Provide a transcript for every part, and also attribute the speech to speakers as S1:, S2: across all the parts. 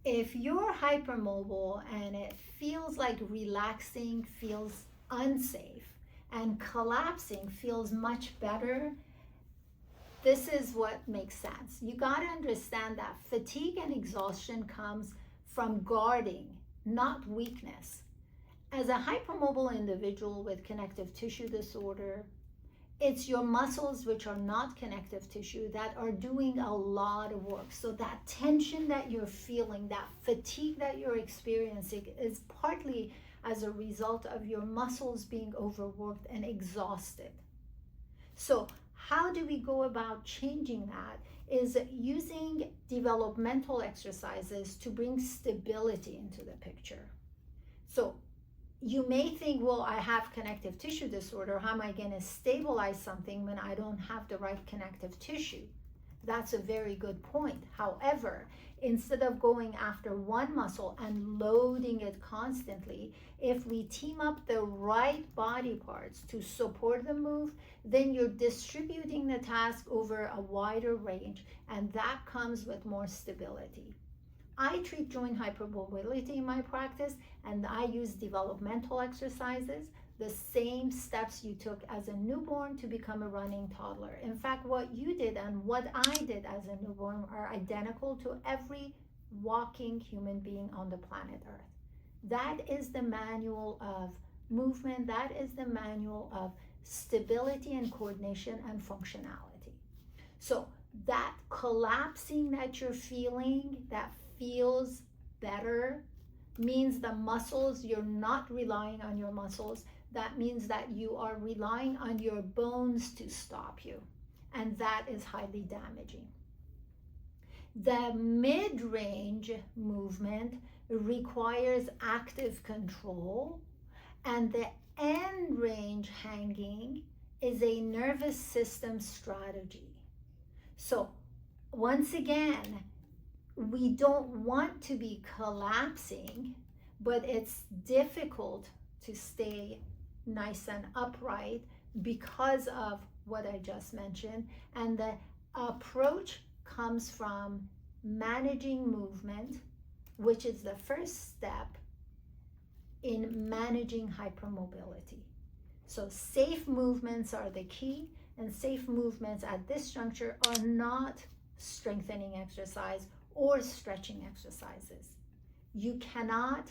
S1: if you're hypermobile and it feels like relaxing feels unsafe and collapsing feels much better, this is what makes sense. You got to understand that fatigue and exhaustion comes from guarding, not weakness. As a hypermobile individual with connective tissue disorder, it's your muscles, which are not connective tissue, that are doing a lot of work. So that tension that you're feeling, that fatigue that you're experiencing is partly as a result of your muscles being overworked and exhausted. So how do we go about changing that? Is using developmental exercises to bring stability into the picture. So you may think, well, I have connective tissue disorder. How am I going to stabilize something when I don't have the right connective tissue? That's a very good point. However, instead of going after one muscle and loading it constantly, if we team up the right body parts to support the move, then you're distributing the task over a wider range, and that comes with more stability. I treat joint hypermobility in my practice, and I use developmental exercises, the same steps you took as a newborn to become a running toddler. In fact, what you did and what I did as a newborn are identical to every walking human being on the planet Earth. That is the manual of movement. That is the manual of stability and coordination and functionality. So that collapsing that you're feeling, that feels better, means the muscles, you're not relying on your muscles. That means that you are relying on your bones to stop you, and that is highly damaging. The mid-range movement requires active control, and the end range hanging is a nervous system strategy. So once again, we don't want to be collapsing, but it's difficult to stay nice and upright because of what I just mentioned. And the approach comes from managing movement, which is the first step in managing hypermobility. So safe movements are the key, and safe movements at this juncture are not strengthening exercise or stretching exercises. You cannot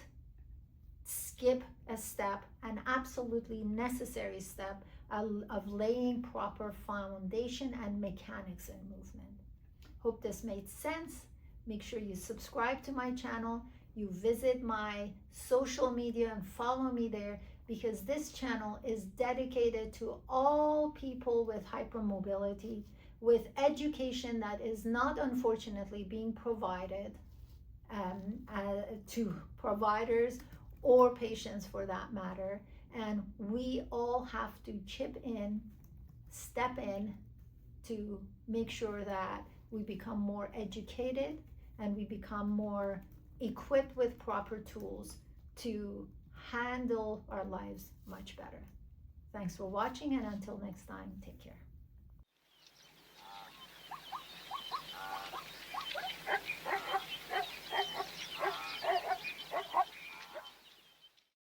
S1: skip a step, an absolutely necessary step of laying proper foundation and mechanics in movement. Hope this made sense. Make sure you subscribe to my channel, you visit my social media and follow me there, because this channel is dedicated to all people with hypermobility, with education that is not unfortunately being provided to providers or patients for that matter. And we all have to chip in, step in to make sure that we become more educated and we become more equipped with proper tools to handle our lives much better. Thanks for watching, and until next time, take care.